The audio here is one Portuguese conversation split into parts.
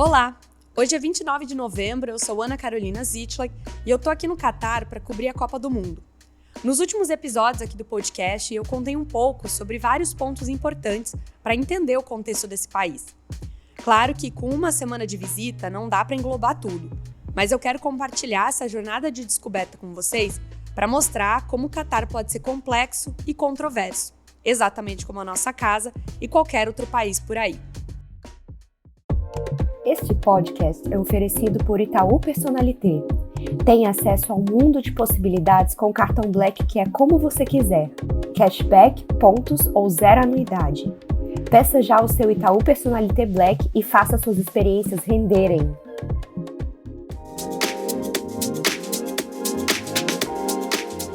Olá! Hoje é 29 de novembro, eu sou Ana Carolina Zitlag e eu tô aqui no Catar para cobrir a Copa do Mundo. Nos últimos episódios aqui do podcast, eu contei um pouco sobre vários pontos importantes para entender o contexto desse país. Claro que com uma semana de visita não dá para englobar tudo, mas eu quero compartilhar essa jornada de descoberta com vocês para mostrar como o Catar pode ser complexo e controverso, exatamente como a nossa casa e qualquer outro país por aí. Este podcast é oferecido por Itaú Personalité. Tem acesso ao mundo de possibilidades com o cartão Black que é como você quiser. Cashback, pontos ou zero anuidade. Peça já o seu Itaú Personalité Black e faça suas experiências renderem.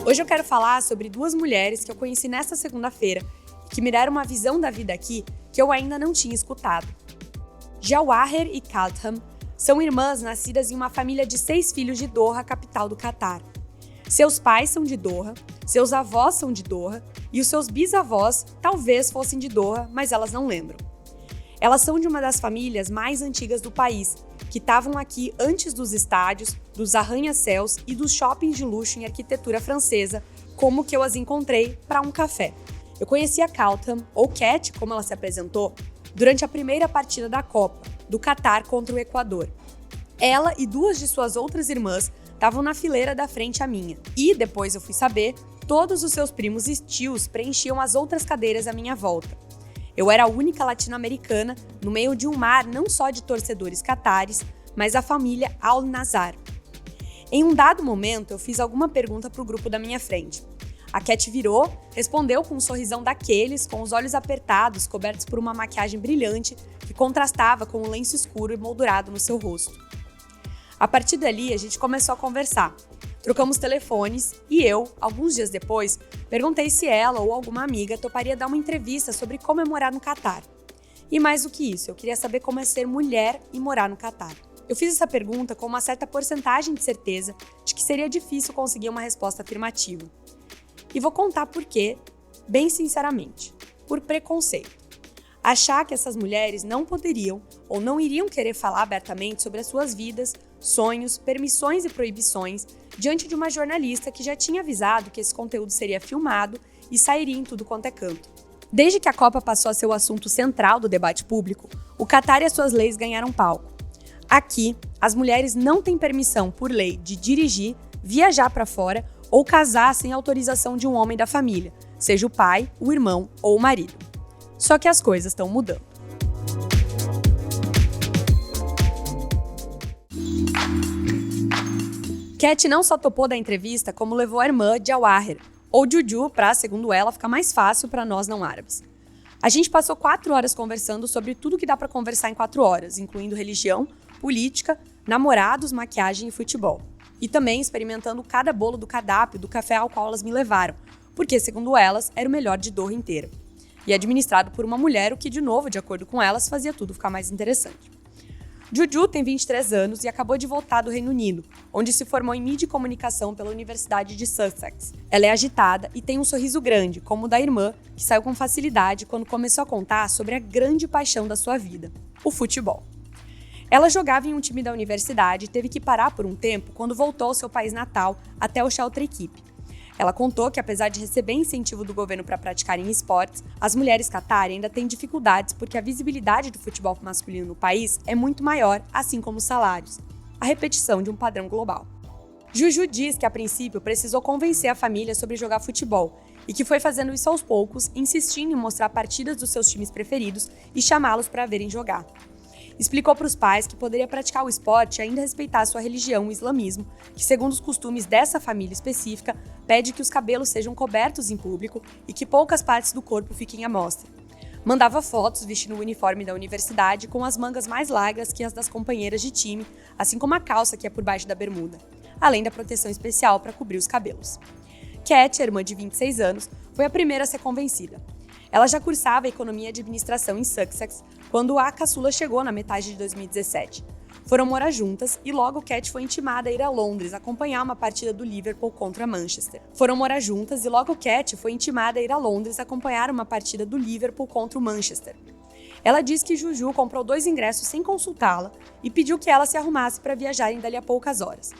Hoje eu quero falar sobre duas mulheres que eu conheci nesta segunda-feira e que me deram uma visão da vida aqui que eu ainda não tinha escutado. Jawaher e Kaltham são irmãs nascidas em uma família de 6 filhos de Doha, capital do Catar. Seus pais são de Doha, seus avós são de Doha e os seus bisavós talvez fossem de Doha, mas elas não lembram. Elas são de uma das famílias mais antigas do país, que estavam aqui antes dos estádios, dos arranha-céus e dos shoppings de luxo em arquitetura francesa, como que eu as encontrei para um café. Eu conheci a Kaltham, ou Cat, como ela se apresentou, durante a primeira partida da Copa, do Catar contra o Equador. Ela e 2 de suas outras irmãs estavam na fileira da frente à minha. E, depois eu fui saber, todos os seus primos e tios preenchiam as outras cadeiras à minha volta. Eu era a única latino-americana no meio de um mar não só de torcedores catares, mas a família Al-Nazar. Em um dado momento, eu fiz alguma pergunta para o grupo da minha frente. A Cat virou, respondeu com um sorrisão daqueles, com os olhos apertados, cobertos por uma maquiagem brilhante que contrastava com o lenço escuro e moldurado no seu rosto. A partir dali, a gente começou a conversar. Trocamos telefones e eu, alguns dias depois, perguntei se ela ou alguma amiga toparia dar uma entrevista sobre como é morar no Catar. E mais do que isso, eu queria saber como é ser mulher e morar no Catar. Eu fiz essa pergunta com uma certa porcentagem de certeza de que seria difícil conseguir uma resposta afirmativa. E vou contar por quê, bem sinceramente, por preconceito. Achar que essas mulheres não poderiam ou não iriam querer falar abertamente sobre as suas vidas, sonhos, permissões e proibições diante de uma jornalista que já tinha avisado que esse conteúdo seria filmado e sairia em tudo quanto é canto. Desde que a Copa passou a ser o assunto central do debate público, o Catar e as suas leis ganharam palco. Aqui, as mulheres não têm permissão, por lei, de dirigir, viajar para fora ou casar sem autorização de um homem da família, seja o pai, o irmão ou o marido. Só que as coisas estão mudando. Cat não só topou da entrevista, como levou a irmã Jawaher, ou Juju, para, segundo ela, ficar mais fácil para nós não árabes. A gente passou 4 horas conversando sobre tudo que dá para conversar em 4 horas, incluindo religião, política, namorados, maquiagem e futebol. E também experimentando cada bolo do cardápio do café ao qual elas me levaram, porque, segundo elas, era o melhor de Doha inteira. E administrado por uma mulher, o que, de novo, de acordo com elas, fazia tudo ficar mais interessante. Juju tem 23 anos e acabou de voltar do Reino Unido, onde se formou em mídia e comunicação pela Universidade de Sussex. Ela é agitada e tem um sorriso grande, como o da irmã, que saiu com facilidade quando começou a contar sobre a grande paixão da sua vida, o futebol. Ela jogava em um time da universidade e teve que parar por um tempo quando voltou ao seu país natal, até o outra equipe. Ela contou que, apesar de receber incentivo do governo para praticarem esportes, as mulheres Qatar ainda têm dificuldades porque a visibilidade do futebol masculino no país é muito maior, assim como os salários. A repetição de um padrão global. Juju diz que, a princípio, precisou convencer a família sobre jogar futebol e que foi fazendo isso aos poucos, insistindo em mostrar partidas dos seus times preferidos e chamá-los para verem jogar. Explicou para os pais que poderia praticar o esporte e ainda respeitar sua religião, o islamismo, que, segundo os costumes dessa família específica, pede que os cabelos sejam cobertos em público e que poucas partes do corpo fiquem à mostra. Mandava fotos vestindo o uniforme da universidade com as mangas mais largas que as das companheiras de time, assim como a calça que é por baixo da bermuda, além da proteção especial para cobrir os cabelos. Cat, a irmã de 26 anos, foi a primeira a ser convencida. Ela já cursava Economia e Administração em Sussex quando a caçula chegou na metade de 2017. Foram morar juntas e logo Cat foi intimada a ir a Londres acompanhar uma partida do Liverpool contra Manchester. Ela diz que Juju comprou 2 ingressos sem consultá-la e pediu que ela se arrumasse para viajarem dali a poucas horas.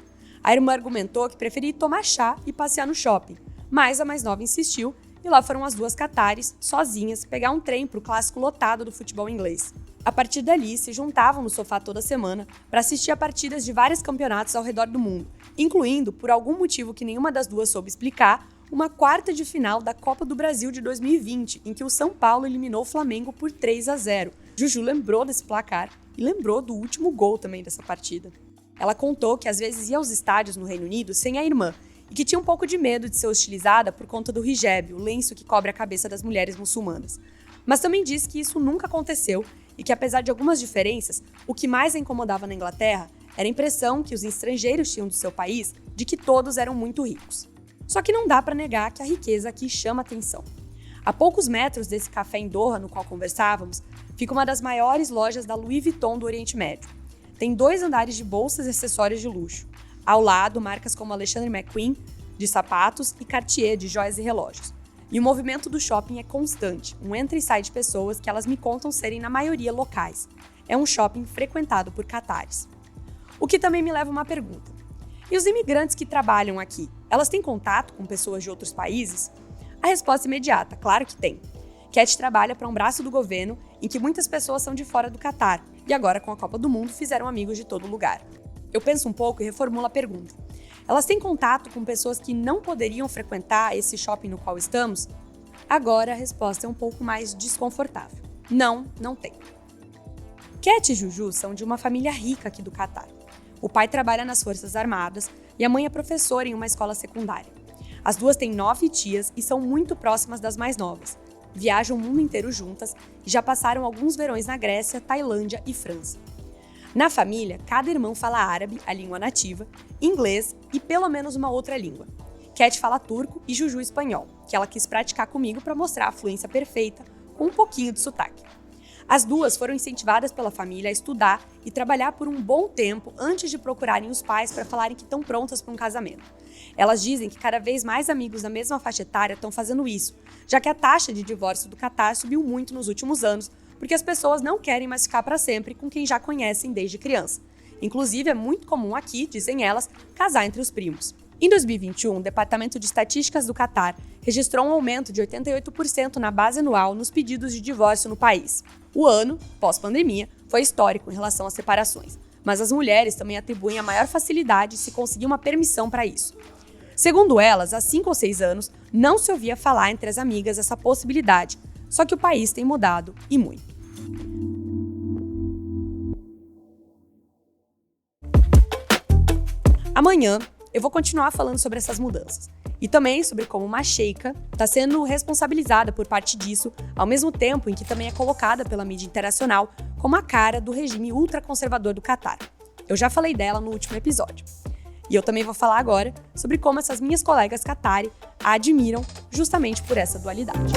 A irmã argumentou que preferia tomar chá e passear no shopping, mas a mais nova insistiu e lá foram as duas catares, sozinhas, pegar um trem para o clássico lotado do futebol inglês. A partir dali, se juntavam no sofá toda semana para assistir a partidas de vários campeonatos ao redor do mundo, incluindo, por algum motivo que nenhuma das duas soube explicar, uma quarta de final da Copa do Brasil de 2020, em que o São Paulo eliminou o Flamengo por 3-0. Juju lembrou desse placar e lembrou do último gol também dessa partida. Ela contou que às vezes ia aos estádios no Reino Unido sem a irmã e que tinha um pouco de medo de ser hostilizada por conta do hijab, o lenço que cobre a cabeça das mulheres muçulmanas. Mas também disse que isso nunca aconteceu e que, apesar de algumas diferenças, o que mais a incomodava na Inglaterra era a impressão que os estrangeiros tinham do seu país de que todos eram muito ricos. Só que não dá para negar que a riqueza aqui chama atenção. A poucos metros desse café em Doha, no qual conversávamos, fica uma das maiores lojas da Louis Vuitton do Oriente Médio. Tem 2 andares de bolsas e acessórios de luxo. Ao lado, marcas como Alexander McQueen, de sapatos, e Cartier, de joias e relógios. E o movimento do shopping é constante, um entra e sai de pessoas que elas me contam serem na maioria locais. É um shopping frequentado por catares. O que também me leva a uma pergunta. E os imigrantes que trabalham aqui, elas têm contato com pessoas de outros países? A resposta é imediata, claro que tem. Cat trabalha para um braço do governo em que muitas pessoas são de fora do Catar, e agora com a Copa do Mundo fizeram amigos de todo lugar. Eu penso um pouco e reformulo a pergunta. Elas têm contato com pessoas que não poderiam frequentar esse shopping no qual estamos? Agora a resposta é um pouco mais desconfortável. Não, não tem. Cat e Juju são de uma família rica aqui do Catar. O pai trabalha nas Forças Armadas e a mãe é professora em uma escola secundária. As duas têm 9 tias e são muito próximas das mais novas. Viajam o mundo inteiro juntas e já passaram alguns verões na Grécia, Tailândia e França. Na família, cada irmão fala árabe, a língua nativa, inglês e pelo menos uma outra língua. Cat fala turco e Juju espanhol, que ela quis praticar comigo para mostrar a fluência perfeita, com um pouquinho de sotaque. As duas foram incentivadas pela família a estudar e trabalhar por um bom tempo antes de procurarem os pais para falarem que estão prontas para um casamento. Elas dizem que cada vez mais amigos da mesma faixa etária estão fazendo isso, já que a taxa de divórcio do Catar subiu muito nos últimos anos, porque as pessoas não querem mais ficar para sempre com quem já conhecem desde criança. Inclusive, é muito comum aqui, dizem elas, casar entre os primos. Em 2021, o Departamento de Estatísticas do Catar registrou um aumento de 88% na base anual nos pedidos de divórcio no país. O ano, pós-pandemia, foi histórico em relação às separações, mas as mulheres também atribuem a maior facilidade se conseguir uma permissão para isso. Segundo elas, há 5 ou 6 anos, não se ouvia falar entre as amigas essa possibilidade, só que o país tem mudado e muito. Amanhã, eu vou continuar falando sobre essas mudanças e também sobre como uma sheika está sendo responsabilizada por parte disso, ao mesmo tempo em que também é colocada pela mídia internacional como a cara do regime ultraconservador do Catar. Eu já falei dela no último episódio. E eu também vou falar agora sobre como essas minhas colegas Qatari a admiram justamente por essa dualidade.